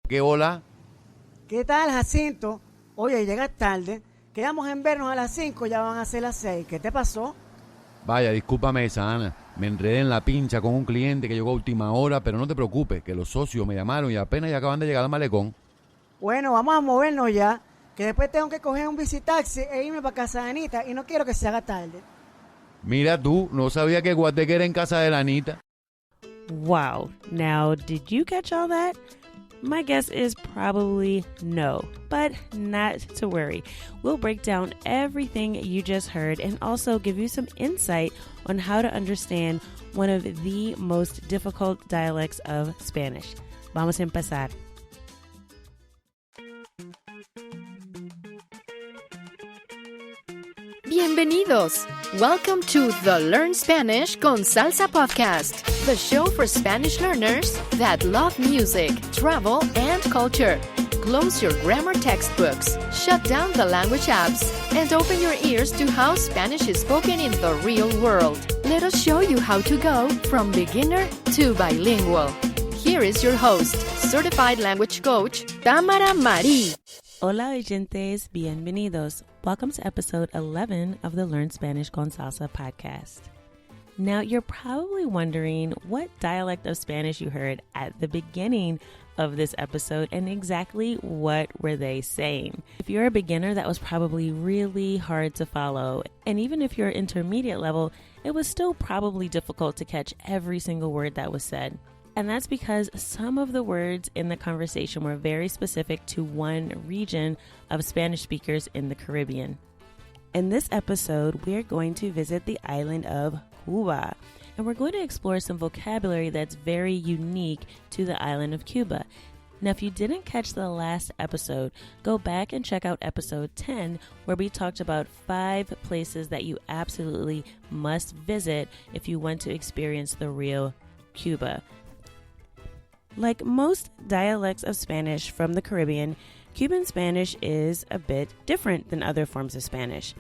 ¿Qué hola? ¿Qué tal, Jacinto? Oye, llegas tarde. Quedamos en vernos a las 5, ya van a ser las 6. ¿Qué te pasó? Vaya, discúlpame esa, Ana. Me enredé en la pincha con un cliente que llegó a última hora, pero no te preocupes, que los socios me llamaron y apenas ya acaban de llegar al malecón. Bueno, vamos a movernos ya, que después tengo que coger un visitaxi e irme para casa de Anita y no quiero que se haga tarde. Mira tú, no sabía que Guateque era en casa de la Anita. Wow. Now, did you catch all that? My guess is probably no, but not to worry. We'll break down everything you just heard and also give you some insight on how to understand one of the most difficult dialects of Spanish. Vamos a empezar. Bienvenidos! Welcome to the Learn Spanish con Salsa podcast, the show for Spanish learners that love music, travel, and culture. Close your grammar textbooks, shut down the language apps, and open your ears to how Spanish is spoken in the real world. Let us show you how to go from beginner to bilingual. Here is your host, certified language coach, Tamara Marie. Hola, oyentes. Bienvenidos. Welcome to episode 11 of the Learn Spanish con Salsa podcast. Now, you're probably wondering what dialect of Spanish you heard at the beginning of this episode and exactly what were they saying. If you're a beginner, that was probably really hard to follow. And even if you're intermediate level, it was still probably difficult to catch every single word that was said. And that's because some of the words in the conversation were very specific to one region of Spanish speakers in the Caribbean. In this episode, we're going to visit the island of Cuba, and we're going to explore some vocabulary that's very unique to the island of Cuba. Now, if you didn't catch the last episode, go back and check out episode 10, where we talked about 5 places that you absolutely must visit if you want to experience the real Cuba. Like most dialects of Spanish from the Caribbean, Cuban Spanish is a bit different than other forms of Spanish.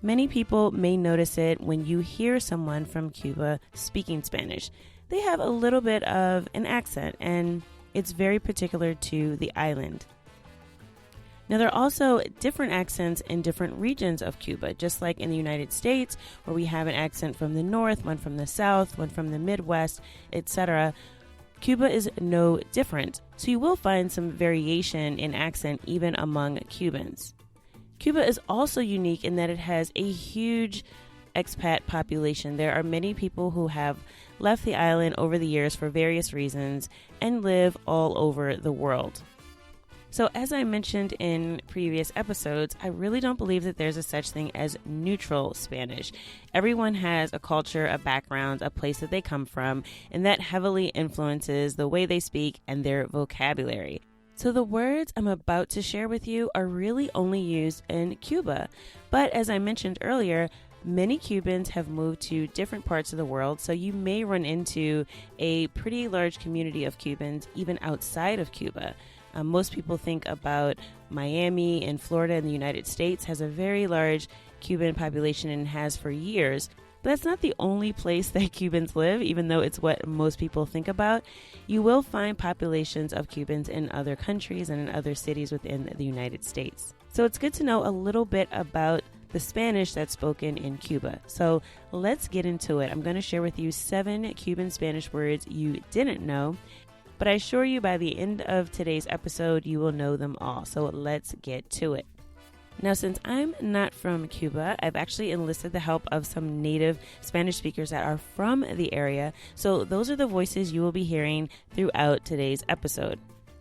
Many people may notice it when you hear someone from Cuba speaking Spanish. They have a little bit of an accent, and it's very particular to the island. Now, there are also different accents in different regions of Cuba, just like in the United States, where we have an accent from the north, one from the south, one from the Midwest, etc. Cuba is no different, so you will find some variation in accent even among Cubans. Cuba is also unique in that it has a huge expat population. There are many people who have left the island over the years for various reasons and live all over the world. So as I mentioned in previous episodes, I really don't believe that there's a such thing as neutral Spanish. Everyone has a culture, a background, a place that they come from, and that heavily influences the way they speak and their vocabulary. So the words I'm about to share with you are really only used in Cuba. But as I mentioned earlier, many Cubans have moved to different parts of the world, so you may run into a pretty large community of Cubans even outside of Cuba. Most people think about Miami and Florida in the United States has a very large Cuban population and has for years. But that's not the only place that Cubans live, even though it's what most people think about. You will find populations of Cubans in other countries and in other cities within the United States. So it's good to know a little bit about the Spanish that's spoken in Cuba. So let's get into it. I'm going to share with you 7 Cuban Spanish words you didn't know. But I assure you by the end of today's episode, you will know them all. So let's get to it. Now, since I'm not from Cuba, I've actually enlisted the help of some native Spanish speakers that are from the area. So those are the voices you will be hearing throughout today's episode.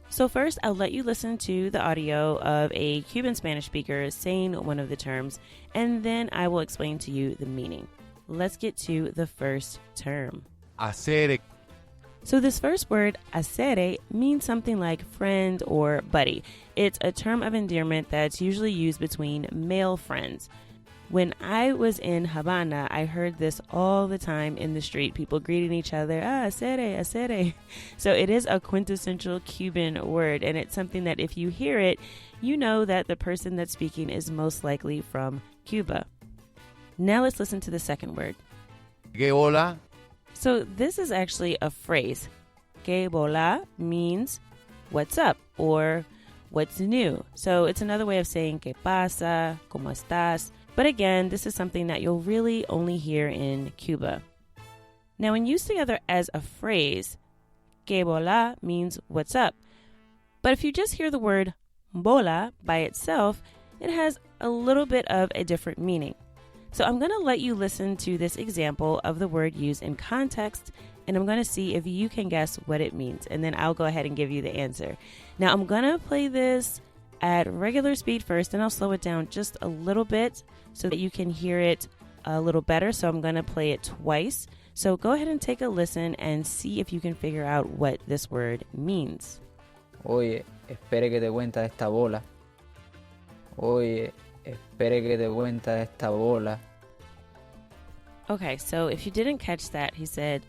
So first, I'll let you listen to the audio of a Cuban Spanish speaker saying one of the terms, and then I will explain to you the meaning. Let's get to the first term. Hacer. So this first word, hacere, means something like friend or buddy. It's a term of endearment that's usually used between male friends. When I was in Havana, I heard this all the time in the street, people greeting each other, hacere, hacere. So it is a quintessential Cuban word, and it's something that if you hear it, you know that the person that's speaking is most likely from Cuba. Now let's listen to the second word. ¿Qué hola? So this is actually a phrase. Que bola means what's up or what's new. So it's another way of saying ¿qué pasa?, ¿cómo estás? But again, this is something that you'll really only hear in Cuba. Now, when used together as a phrase, que bola means what's up. But if you just hear the word bola by itself, it has a little bit of a different meaning. So I'm going to let you listen to this example of the word used in context, and I'm going to see if you can guess what it means. And then I'll go ahead and give you the answer. Now, I'm going to play this at regular speed first, and I'll slow it down just a little bit so that you can hear it a little better. So I'm going to play it twice. So go ahead and take a listen and see if you can figure out what this word means. Oye, espere que te cuenta esta bola. Oye, espere que te cuenta esta bola. Okay, so if you didn't catch that, he said,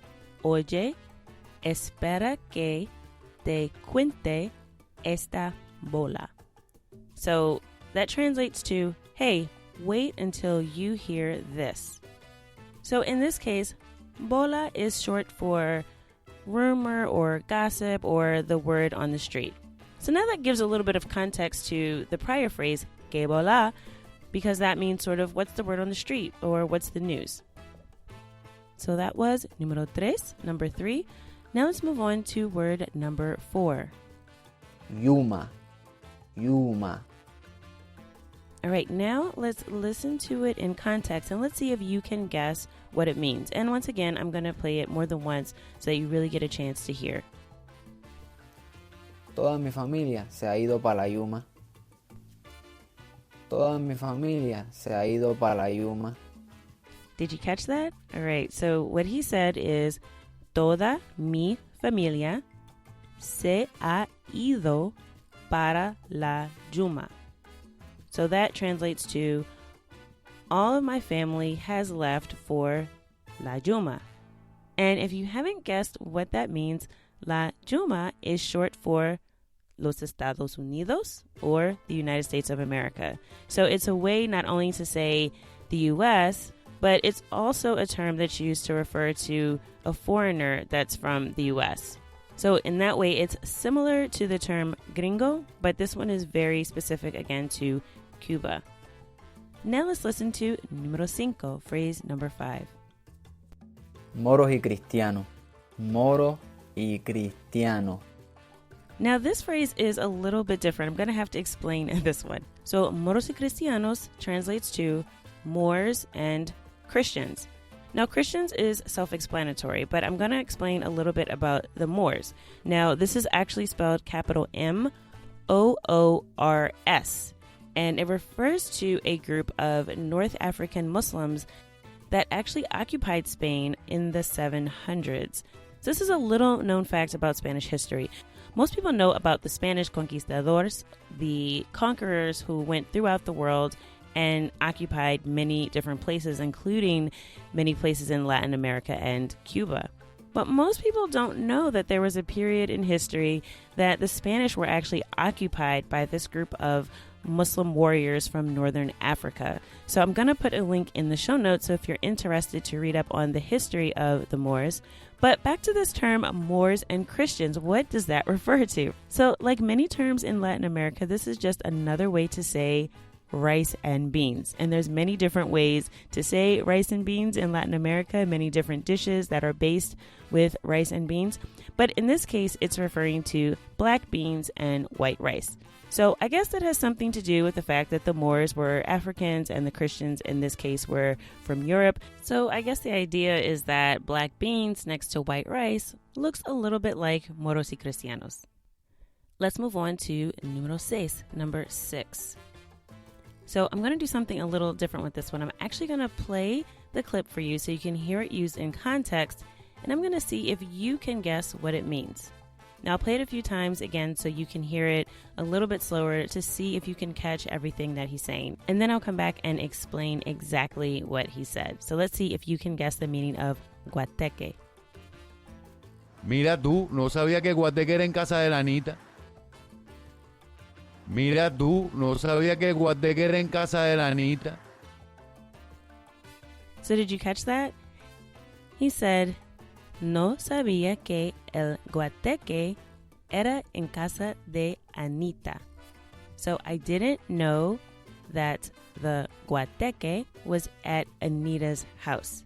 Oye, espera que te cuente esta bola. So that translates to, hey, wait until you hear this. So in this case, bola is short for rumor or gossip or the word on the street. So now that gives a little bit of context to the prior phrase, que bola, because that means sort of what's the word on the street or what's the news. So that was número 3, number 3. Now let's move on to word number 4. Yuma. Yuma. All right, now let's listen to it in context and let's see if you can guess what it means. And once again, I'm going to play it more than once so that you really get a chance to hear. Toda mi familia se ha ido para la Yuma. Toda mi familia se ha ido para la Yuma. Did you catch that? All right, so what he said is, toda mi familia se ha ido para la Yuma. So that translates to, all of my family has left for La Yuma. And if you haven't guessed what that means, La Yuma is short for Los Estados Unidos or the United States of America. So it's a way not only to say the U.S., but it's also a term that's used to refer to a foreigner that's from the U.S. So in that way, it's similar to the term gringo, but this one is very specific again to Cuba. Now let's listen to número 5, phrase number 5. Moros y cristianos. Moros y cristianos. Now this phrase is a little bit different. I'm going to have to explain this one. So moros y cristianos translates to Moors and Christians. Now Christians is self-explanatory, but I'm going to explain a little bit about the Moors. Now this is actually spelled capital M-O-O-R-S. And it refers to a group of North African Muslims that actually occupied Spain in the 700s. So this is a little known fact about Spanish history. Most people know about the Spanish conquistadors, the conquerors who went throughout the world and occupied many different places, including many places in Latin America and Cuba. But most people don't know that there was a period in history that the Spanish were actually occupied by this group of Muslim warriors from northern Africa. So I'm going to put a link in the show notes so if you're interested to read up on the history of the Moors. But back to this term, Moors and Christians, what does that refer to? So like many terms in Latin America, this is just another way to say rice and beans. And there's many different ways to say rice and beans in Latin America, many different dishes that are based with rice and beans. But in this case, it's referring to black beans and white rice. So I guess that has something to do with the fact that the Moors were Africans and the Christians in this case were from Europe. So I guess the idea is that black beans next to white rice looks a little bit like moros y cristianos. Let's move on to número 6, number 6. So I'm going to do something a little different with this one. I'm actually going to play the clip for you so you can hear it used in context, and I'm going to see if you can guess what it means. Now I'll play it a few times again so you can hear it a little bit slower to see if you can catch everything that he's saying. And then I'll come back and explain exactly what he said. So let's see if you can guess the meaning of guateque. Mira tú, no sabía que guateque era en casa de la Anita. Mira tú, no sabía que guateque era en casa de la Anita. So did you catch that? He said, no sabía que el guateque era en casa de Anita. So I didn't know that the guateque was at Anita's house.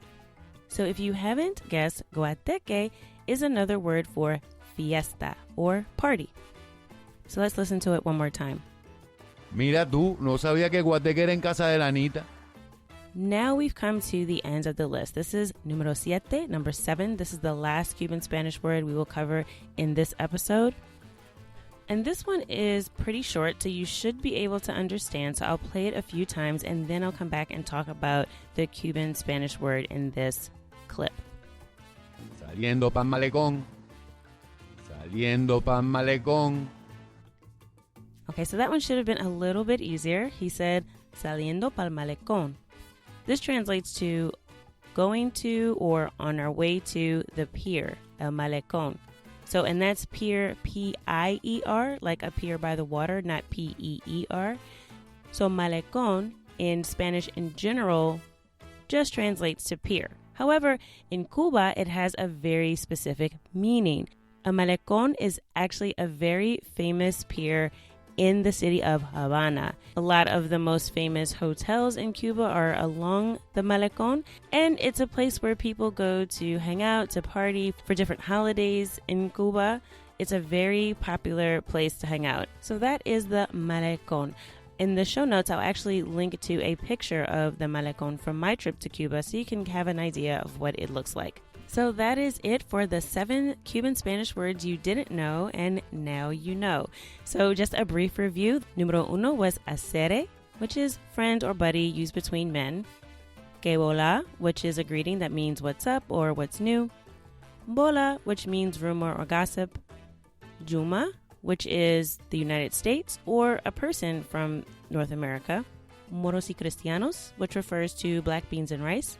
So if you haven't guessed, guateque is another word for fiesta or party. So let's listen to it one more time. Mira tú, no sabía que Guateque era en casa de la Anita. Now we've come to the end of the list. This is número 7, number 7. This is the last Cuban Spanish word we will cover in this episode. And this one is pretty short, so you should be able to understand. So I'll play it a few times, and then I'll come back and talk about the Cuban Spanish word in this clip. Saliendo pa'l malecón. Saliendo pa'l malecón. Okay, so that one should have been a little bit easier. He said, saliendo pa'l malecón. This translates to going to or on our way to the pier, el malecón. So, and that's pier, P-I-E-R, like a pier by the water, not P-E-E-R. So, malecón in Spanish in general just translates to pier. However, in Cuba, it has a very specific meaning. A malecón is actually a very famous pier in the city of Havana. A lot of the most famous hotels in Cuba are along the malecón, and it's a place where people go to hang out, to party for different holidays in Cuba. It's a very popular place to hang out. So that is the malecón. In the show notes, I'll actually link to a picture of the malecón from my trip to Cuba so you can have an idea of what it looks like. So that is it for the 7 Cuban Spanish words you didn't know, and now you know. So just a brief review. Número 1 was acere, which is friend or buddy used between men. Que bola, which is a greeting that means what's up or what's new. Bola, which means rumor or gossip. Juma, which is the United States or a person from North America. Moros y cristianos, which refers to black beans and rice.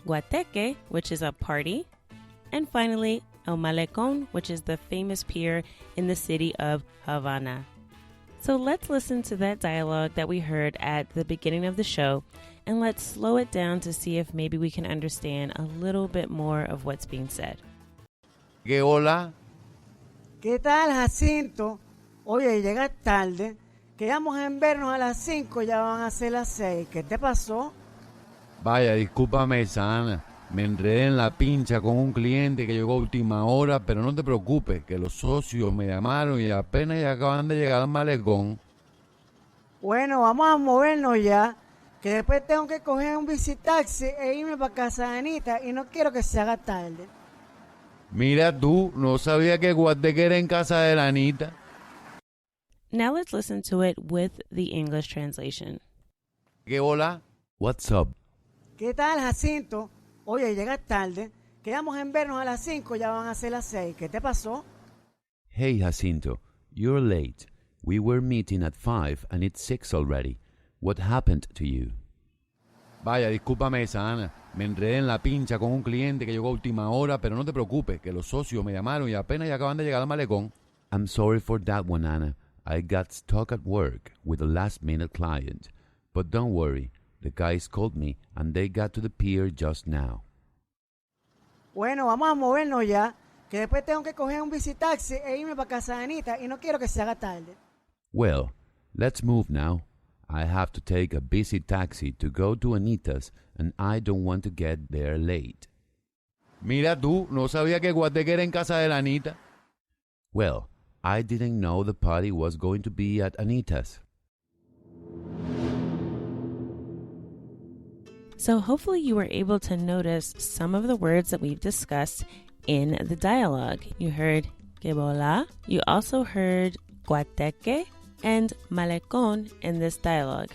Guateque, which is a party. And finally, El Malecón, which is the famous pier in the city of Havana. So let's listen to that dialogue that we heard at the beginning of the show, and let's slow it down to see if maybe we can understand a little bit more of what's being said. ¿Qué hola? ¿Qué tal, Jacinto? Oye, llegas tarde. Quedamos en vernos a las 5, ya van a ser las 6. ¿Qué te pasó? Vaya, discúlpame, Sana. Me enredé en la pincha con un cliente que llegó a última hora, pero no te preocupes, que los socios me llamaron y apenas ya acaban de llegar al malecón. Bueno, vamos a movernos ya, que después tengo que coger un visitaxi e irme para casa de Anita y no quiero que se haga tarde. Mira tú, no sabía que Guateque era en casa de la Anita. Now let's listen to it with the English translation. ¿Qué hola? What's up? ¿Qué tal, Jacinto? Oye, llegas tarde. Quedamos en vernos a las 5, ya van a ser las 6. ¿Qué te pasó? Hey, Jacinto, you're late. We were meeting at 5 and it's 6 already. What happened to you? Vaya, discúlpame, Sana. Me enredé en la pincha con un cliente que llegó a última hora, pero no te preocupes, que los socios me llamaron y apenas ya acaban de llegar al malecón. I'm sorry for that one, Anna. I got stuck at work with a last-minute client. But don't worry, the guys called me and they got to the pier just now. Bueno, vamos a movernos ya, que después tengo que coger un visitaxi e irme para casa de Anita y no quiero que se haga tarde. Well, let's move now. I have to take a busy taxi to go to Anita's and I don't want to get there late. Mira tú, no sabía que Guateque era en casa de la Anita. Well, I didn't know the party was going to be at Anita's. So hopefully you were able to notice some of the words that we've discussed in the dialogue. You heard que bola. You also heard guateque and malecón in this dialogue.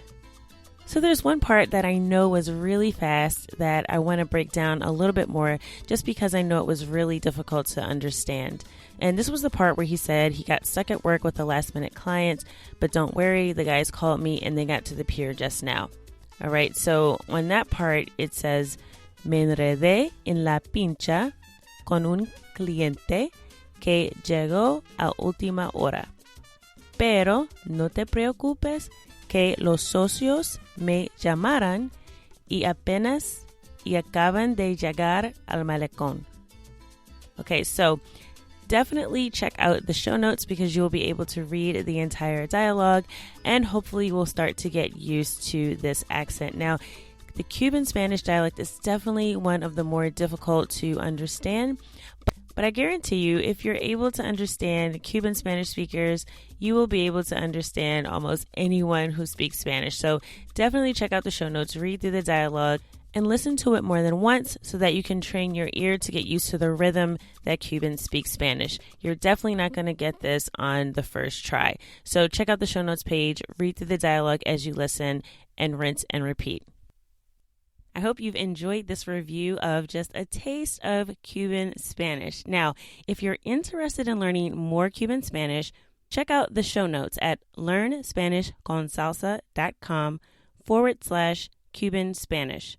So there's one part that I know was really fast that I want to break down a little bit more just because I know it was really difficult to understand. And this was the part where he said he got stuck at work with a last-minute client, but don't worry, the guys called me and they got to the pier just now. All right, so on that part, it says, me enredé en la pincha con un cliente que llegó a última hora. Pero no te preocupes que los socios me llamaran y apenas y acaban de llegar al malecón. Okay, so definitely check out the show notes because you'll be able to read the entire dialogue and hopefully you will start to get used to this accent. Now, the Cuban Spanish dialect is definitely one of the more difficult to understand, but I guarantee you, if you're able to understand Cuban Spanish speakers, you will be able to understand almost anyone who speaks Spanish. So definitely check out the show notes, read through the dialogue, and listen to it more than once so that you can train your ear to get used to the rhythm that Cubans speak Spanish. You're definitely not going to get this on the first try. So check out the show notes page, read through the dialogue as you listen, and rinse and repeat. I hope you've enjoyed this review of just a taste of Cuban Spanish. Now, if you're interested in learning more Cuban Spanish, check out the show notes at learnspanishconsalsa.com/Cuban Spanish.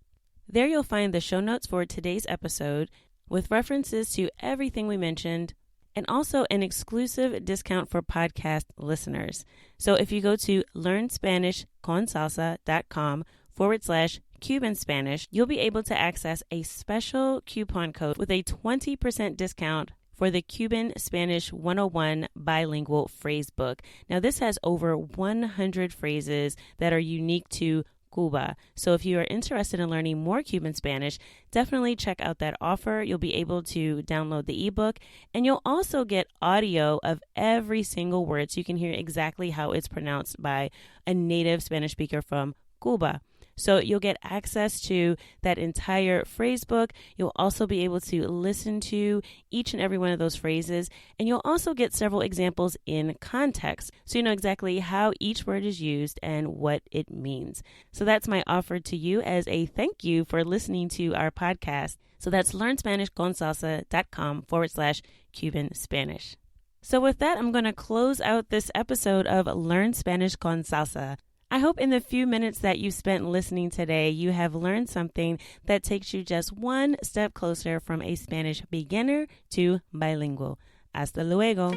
There you'll find the show notes for today's episode with references to everything we mentioned and also an exclusive discount for podcast listeners. So if you go to learnspanishconsalsa.com/Cuban Spanish, you'll be able to access a special coupon code with a 20% discount for the Cuban Spanish 101 bilingual phrase book. Now, this has over 100 phrases that are unique to Cuba. So if you are interested in learning more Cuban Spanish, definitely check out that offer. You'll be able to download the ebook and you'll also get audio of every single word so you can hear exactly how it's pronounced by a native Spanish speaker from Cuba. So you'll get access to that entire phrase book. You'll also be able to listen to each and every one of those phrases. And you'll also get several examples in context. So you know exactly how each word is used and what it means. So that's my offer to you as a thank you for listening to our podcast. So that's learnspanishconsalsa.com/Cuban Spanish. So with that, I'm going to close out this episode of Learn Spanish con Salsa. I hope in the few minutes that you spent listening today, you have learned something that takes you just one step closer from a Spanish beginner to bilingual. Hasta luego.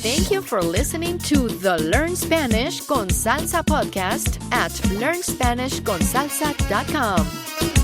Thank you for listening to the Learn Spanish con Salsa podcast at learnspanishconsalsa.com.